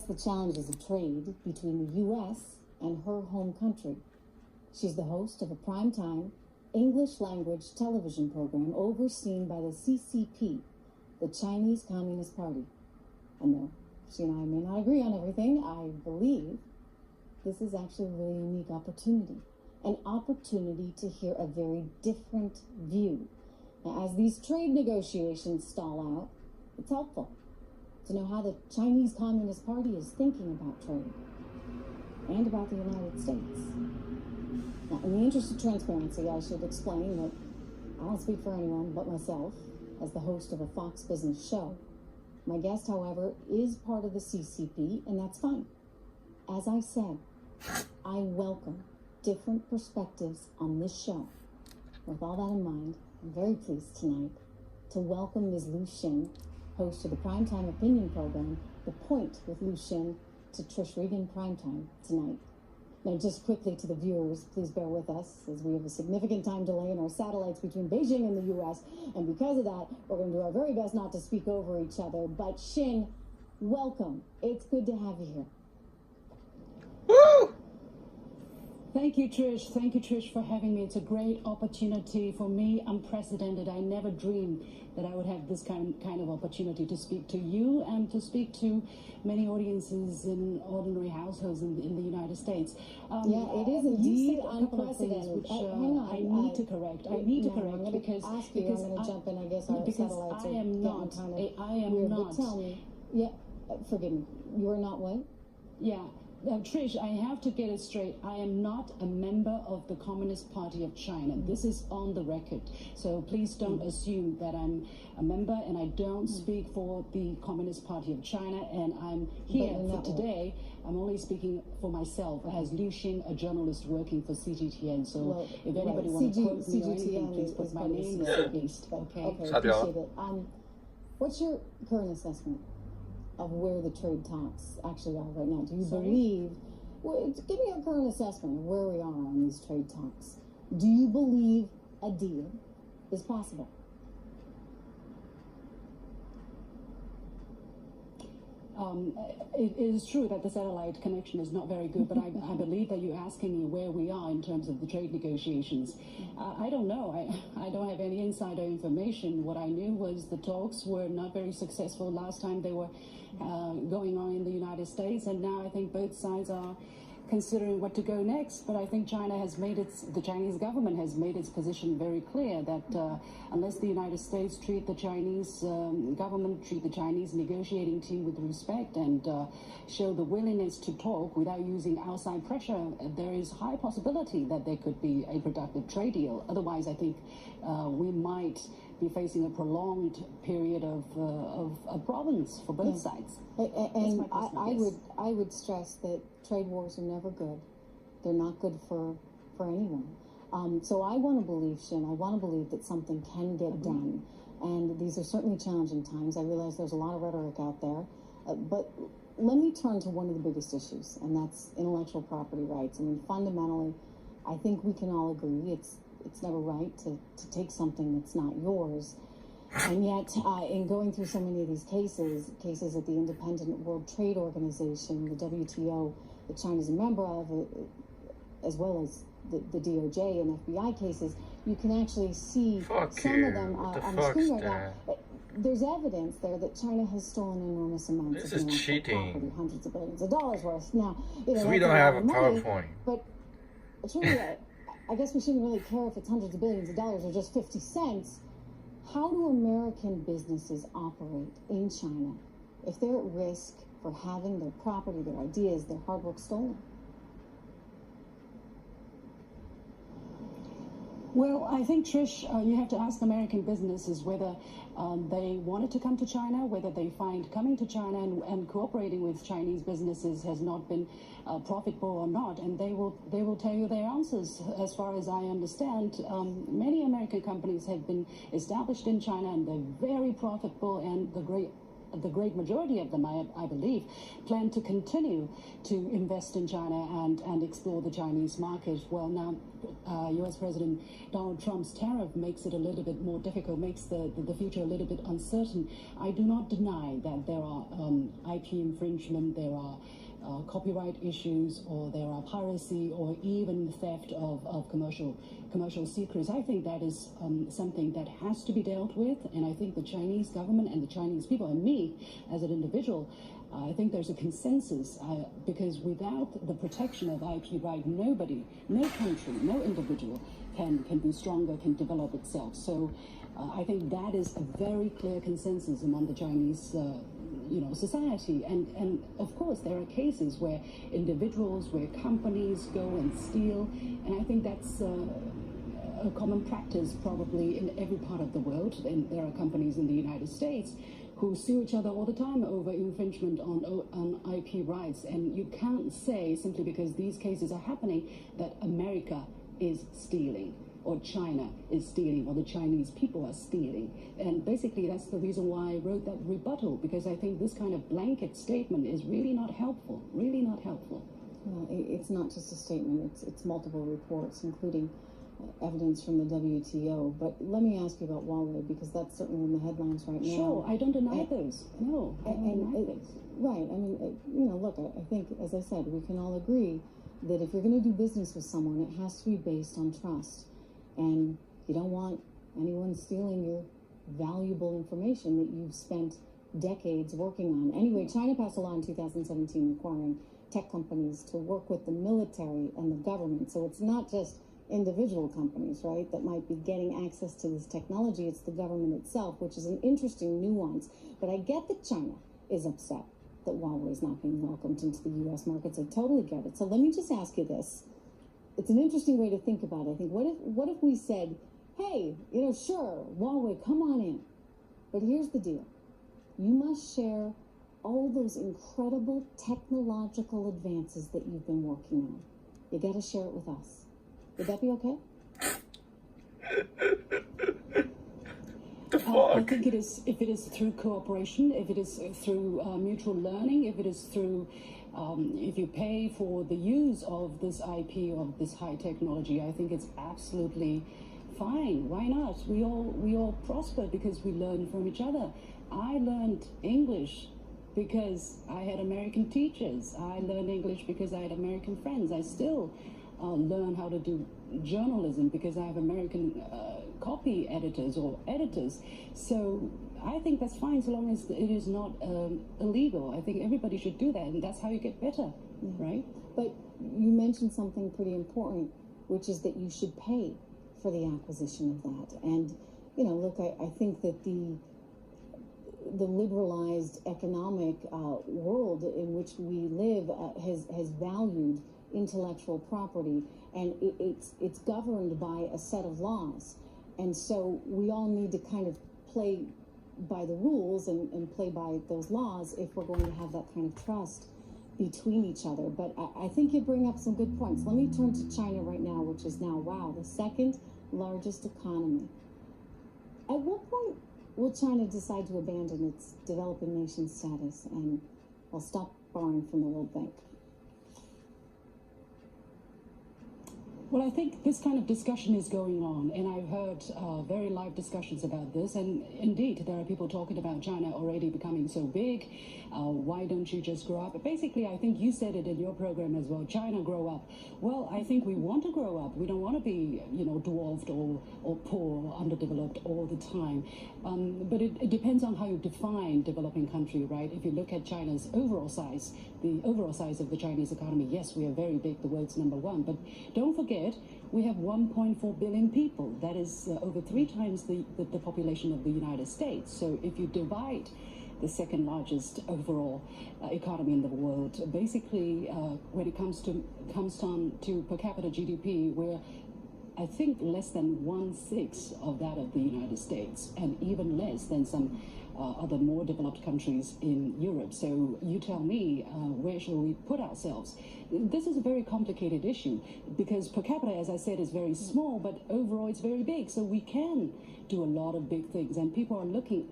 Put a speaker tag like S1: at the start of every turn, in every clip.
S1: The challenges of trade between the U.S. and her home country. She's the host of a primetime English language television program overseen by the CCP, the Chinese Communist Party. And though she and I may not agree on everything, I believe this is actually a really unique opportunity. An opportunity to hear a very different view. Now, as these trade negotiations stall out, it's helpful to know how the Chinese Communist Party is thinking about trade and about the United States. Now, in the interest of transparency, I should explain that I don't speak for anyone but myself as the host of a Fox Business show. My guest, however, is part of the CCP, and that's fine. As I said, I welcome different perspectives on this show. With all that in mind, I'm very pleased tonight to welcome Ms. Liu Xin, host of the primetime opinion program, The Point with Liu Xin, to Trish Regan Primetime tonight. Now, just quickly to the viewers, please bear with us as we have a significant time delay in our satellites between Beijing and the U.S. And because of that, we're going to do our very best not to speak over each other. But Xin, welcome. It's good to have you here.
S2: Woo!
S3: Thank you, Trish. Thank you, Trish, for having me. It's a great opportunity for me, unprecedented. I never dreamed that I would have this kind of opportunity to speak to you and to speak to many audiences in ordinary households in the United States.
S1: Yeah, it is indeed unprecedented.
S3: Which I need to correct. I need to correct because
S1: I'm going to jump in. I guess our satellites are getting kind of weird. But tell me, forgive me. You are not what?
S3: Yeah. Trish, I have to get it straight. I am not a member of the Communist Party of China. This is on the record. So please don't assume that I'm a member, and I don't speak for the Communist Party of China. And I'm here for today. I'm only speaking for myself as Liu Xin, a journalist working for CGTN. So if anybody wants to quote me or anything, please put my name at least. Okay,
S1: appreciate it. What's your current assessment of where the trade talks actually are right now? Do you believe, give me a current assessment of where we are on these trade talks. Do you believe a deal is possible?
S3: It is true that the satellite connection is not very good, but I believe that you're asking me where we are in terms of the trade negotiations. I don't know. I don't have any insider information. What I knew was the talks were not very successful last time they were going on in the United States, and now I think both sides are considering what to go next. But I think the Chinese government has made its position very clear that unless the United States treat the Chinese government, treat the Chinese negotiating team with respect and show the willingness to talk without using outside pressure, there is high possibility that there could be a productive trade deal. Otherwise, I think we might be facing a prolonged period of problems for both sides.
S1: And I would stress that trade wars are never good. They're not good for anyone. So I want to believe, Xin, I want to believe that something can get done. And these are certainly challenging times. I realize there's a lot of rhetoric out there. But let me turn to one of the biggest issues, and that's intellectual property rights. I mean, fundamentally, I think we can all agree it's never right to take something that's not yours. And yet, in going through so many of these cases at the Independent World Trade Organization, the WTO, that China's a member of, as well as the DOJ and FBI cases, you can actually see some of them on the screen right now. There's evidence there that China has stolen enormous amounts of intellectual property, hundreds of billions of dollars worth. Now,
S2: so we don't have a PowerPoint.
S1: But truly, I guess we shouldn't really care if it's hundreds of billions of dollars or just 50 cents. How do American businesses operate in China if they're at risk for having their property, their ideas, their hard work stolen?
S3: Well, I think, Trish, you have to ask American businesses whether they wanted to come to China, whether they find coming to China and cooperating with Chinese businesses has not been profitable or not, and they will tell you their answers. As far as I understand, many American companies have been established in China, and they're very profitable, and the great the great majority of them, I believe, plan to continue to invest in China and explore the Chinese market. Well, now U.S. President Donald Trump's tariff makes it a little bit more difficult, makes the future a little bit uncertain. I do not deny that there are IP infringement, there are copyright issues, or there are piracy, or even theft of commercial secrets. I think that is something that has to be dealt with, and I think the Chinese government and the Chinese people, and me as an individual, I think there's a consensus, because without the protection of IP right, nobody, no country, no individual can be stronger, can develop itself. So I think that is a very clear consensus among the Chinese society. And of course, there are cases where individuals, where companies go and steal, and I think that's a common practice probably in every part of the world. And there are companies in the United States who sue each other all the time over infringement on IP rights. And you can't say, simply because these cases are happening, that America is stealing, or China is stealing, or the Chinese people are stealing. And basically that's the reason why I wrote that rebuttal, because I think this kind of blanket statement is really not helpful, really not helpful.
S1: Well, it's not just a statement, it's multiple reports, including evidence from the WTO. But let me ask you about Huawei, because that's certainly in the headlines right now.
S3: Sure, I don't deny those. No, I don't deny those.
S1: Right, I mean, look, I think, as I said, we can all agree that if you're going to do business with someone, it has to be based on trust. And you don't want anyone stealing your valuable information that you've spent decades working on. Anyway, China passed a law in 2017 requiring tech companies to work with the military and the government. So it's not just individual companies, right, that might be getting access to this technology. It's the government itself, which is an interesting nuance. But I get that China is upset that Huawei is not being welcomed into the U.S. markets. I totally get it. So let me just ask you this. It's an interesting way to think about it. I think, what if we said, hey, sure, Huawei, come on in. But here's the deal. You must share all those incredible technological advances that you've been working on. You got to share it with us. Would that be okay?
S2: The fuck?
S3: I think it is, if it is through cooperation, if it is through mutual learning, if it is through, if you pay for the use of this IP, of this high technology, I think it's absolutely fine. Why not? We all prosper because we learn from each other. I learned English because I had American teachers. I learned English because I had American friends. I still learn how to do journalism because I have American copy editors or editors. So I think that's fine so long as it is not illegal. I think everybody should do that, and that's how you get better, right? But
S1: you mentioned something pretty important, which is that you should pay for the acquisition of that. And, look, I think that the liberalized economic world in which we live has valued intellectual property, and it's governed by a set of laws. And so we all need to kind of play by the rules and play by those laws if we're going to have that kind of trust between each other. But I think you bring up some good points. Let me turn to China right now, which is now, wow, the second largest economy. At what point will China decide to abandon its developing nation status and, well, stop borrowing from the World Bank?
S3: Well, I think this kind of discussion is going on, and I've heard very live discussions about this, and indeed there are people talking about China already becoming so big. Why don't you just grow up? But basically, I think you said it in your program as well, China grow up. Well, I think we want to grow up. We don't want to be, dwarfed or poor or underdeveloped all the time. But it depends on how you define developing country, right? If you look at China's overall size, the overall size of the Chinese economy, yes, we are very big, the world's #1, but don't forget, we have 1.4 billion people. That is over 3 times the population of the United States. So if you divide the second largest overall economy in the world, basically when it comes down to per capita GDP, we're, I think, less than 1/6 of that of the United States, and even less than some other more developed countries in Europe. So you tell me, where shall we put ourselves? This is a very complicated issue because per capita, as I said, is very small, but overall it's very big. So we can do a lot of big things, and people are looking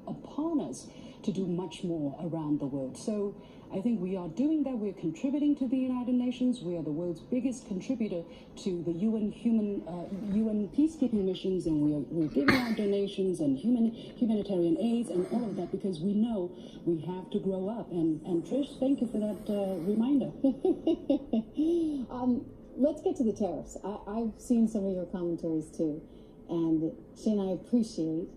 S3: upon us to do much more around the world. So I think we are doing that. We're contributing to the United Nations. We are the world's biggest contributor to the UN peacekeeping missions, and we're giving out donations and humanitarian aids and all of that because we know we have to grow up. And Trish, thank you for that reminder.
S1: Let's get to the tariffs. I've seen some of your commentaries too, and Shin, I appreciate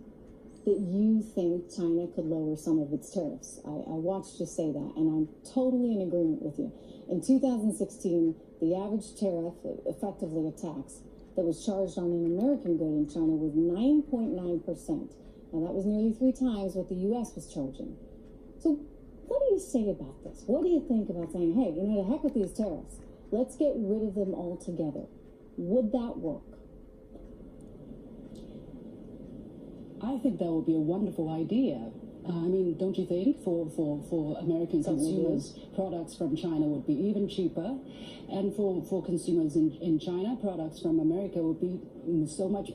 S1: that you think China could lower some of its tariffs. I watched you say that, and I'm totally in agreement with you. In 2016, the average tariff, effectively a tax, that was charged on an American good in China was 9.9%. Now, that was nearly 3 times what the U.S. was charging. So what do you say about this? What do you think about saying, hey, you know, to heck with these tariffs, let's get rid of them altogether? Would that work?
S3: I think that would be a wonderful idea. I mean, don't you think for American consumers, products from China would be even cheaper, and for consumers in China, products from America would be so much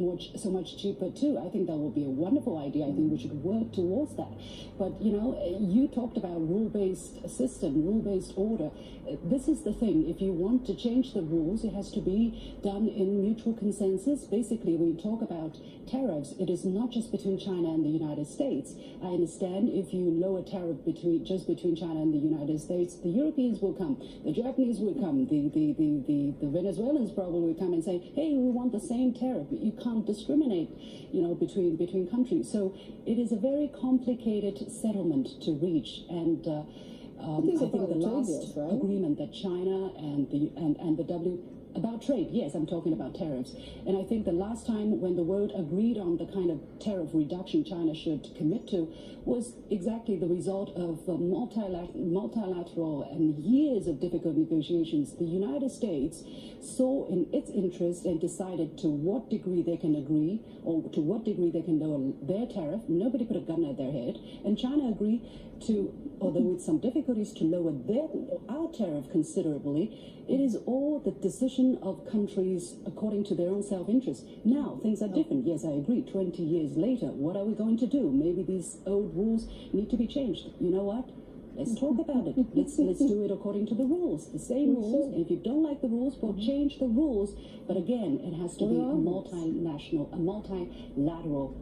S3: cheaper too. I think that would be a wonderful idea. I think we should work towards that. But you know, you talked about rule-based system, rule-based order. This is the thing. If you want to change the rules, it has to be done in mutual consensus. Basically, when you talk about tariffs, it is not just between China and the United States. I understand if you lower tariff between China and the United States, the Europeans will come, the Japanese will come, the Venezuelans probably will come and say, hey, we want the same tariff. You can't discriminate, you know, between countries. So it is a very complicated settlement to reach, and I think the last agreement that China and the about trade, yes, I'm talking about tariffs. And I think the last time when the world agreed on the kind of tariff reduction China should commit to was exactly the result of multilateral and years of difficult negotiations. The United States saw in its interest and decided to what degree they can agree or to what degree they can lower their tariff. Nobody put a gun at their head. And China agreed to, although with some difficulties, to lower our tariff considerably. It is all the decision of countries according to their own self-interest. Now, things are different. Yes, I agree. 20 years later, what are we going to do? Maybe these old rules need to be changed. You know what? Let's talk about it. Let's do it according to the rules, the same rules. And if you don't like the rules, we'll change the rules. But again, it has to be a multinational, a multilateral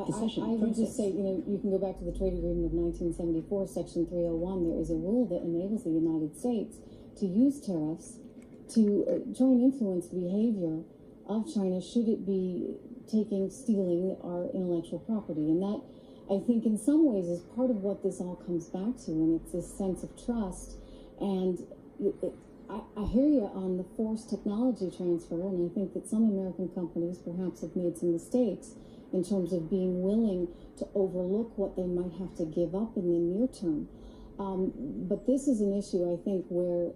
S3: decision.
S1: I would just say, you know, you can go back to the trade agreement of 1974, Section 301. There is a rule that enables the United States to use tariffs to try and influence the behavior of China should it be stealing our intellectual property. And that, I think, in some ways is part of what this all comes back to, and it's this sense of trust. And I hear you on the forced technology transfer, and I think that some American companies perhaps have made some mistakes in terms of being willing to overlook what they might have to give up in the near term. But this is an issue, I think, where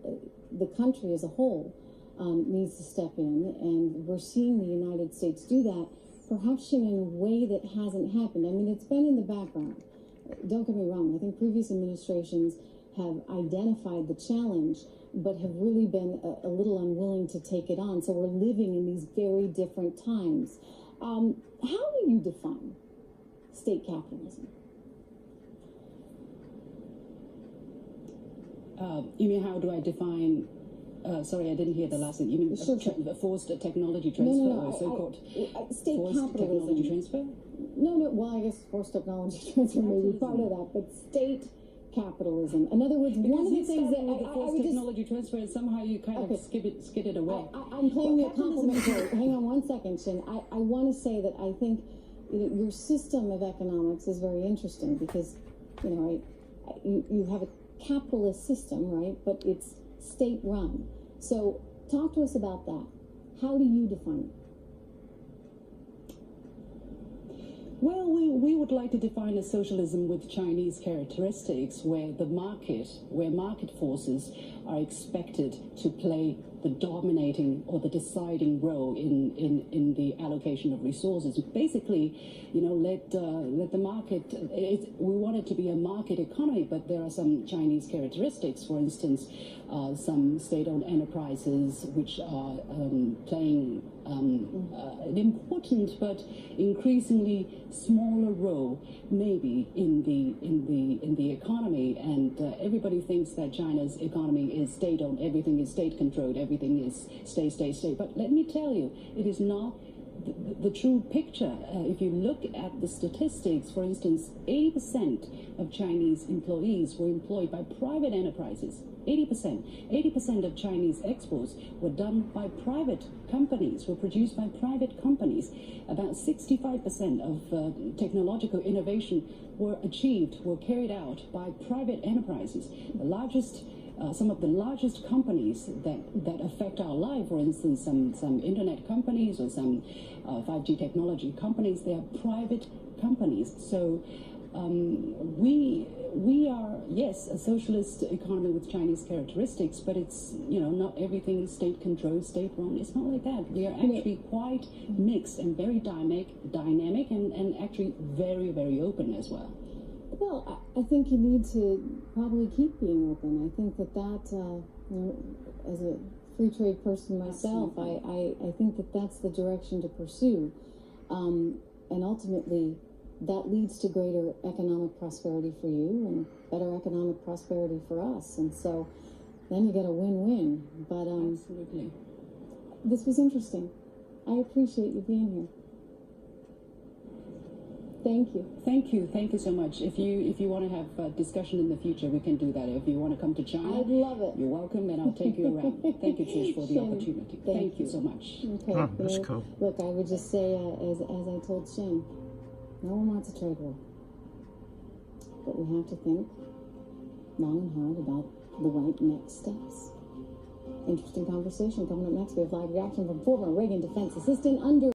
S1: the country as a whole needs to step in, and we're seeing the United States do that, perhaps in a way that hasn't happened. I mean, it's been in the background. Don't get me wrong. I think previous administrations have identified the challenge, but have really been a little unwilling to take it on. So we're living in these very different times. How do you define state capitalism?
S3: You mean, how do I define? Sorry, I didn't hear the last thing. You mean forced technology transfer, or so-called
S1: state
S3: forced
S1: capitalism?
S3: Technology transfer?
S1: No. Well, I guess forced technology transfer may be part of that, but state capitalism. In other words, one of the things that
S3: forced technology transfer is somehow you kind of skid it away.
S1: I'm playing you a compliment here. Hang on one second, Shin. I want to say that I think your system of economics is very interesting because you have a capitalist system, right? But it's state run. So talk to us about that. How do you define it?
S3: Well, we would like to define a socialism with Chinese characteristics where market forces are expected to play the dominating or the deciding role in the allocation of resources. Basically, let the market, we want it to be a market economy, but there are some Chinese characteristics. For instance, some state-owned enterprises which are playing an important but increasingly smaller role maybe in the economy, and everybody thinks that China's economy is state-owned, everything is state-controlled, everything is state. But let me tell you, it is not the true picture. If you look at the statistics, for instance, 80% of Chinese employees were employed by private enterprises. 80% of Chinese exports were done by private companies, were produced by private companies. About 65% of technological innovation were carried out by private enterprises. Some of the largest companies that affect our life, for instance, some internet companies or some 5G technology companies, they are private companies. So we are, yes, a socialist economy with Chinese characteristics, but it's, not everything state-controlled, state-run. It's not like that. We are actually quite mixed and very dynamic and actually very, very open as well.
S1: Well, I think you need to probably keep being open. I think that as a free trade person myself, I think that that's the direction to pursue. And ultimately, that leads to greater economic prosperity for you and better economic prosperity for us. And so then you get a win-win. But
S3: Absolutely.
S1: This was interesting. I appreciate you being here. Thank you.
S3: Thank you so much. If you want to have a discussion in the future, we can do that. If you want to come to China,
S1: I'd love it.
S3: You're welcome, and I'll take you around. Thank you, Trish, for the opportunity. Thank you so much.
S1: Okay.
S2: That's cool.
S1: Look, I would just say, as I told Shin, no one wants a trade war, but we have to think long and hard about the right next steps. Interesting conversation coming up next. We have live reaction from former Reagan Defense Assistant under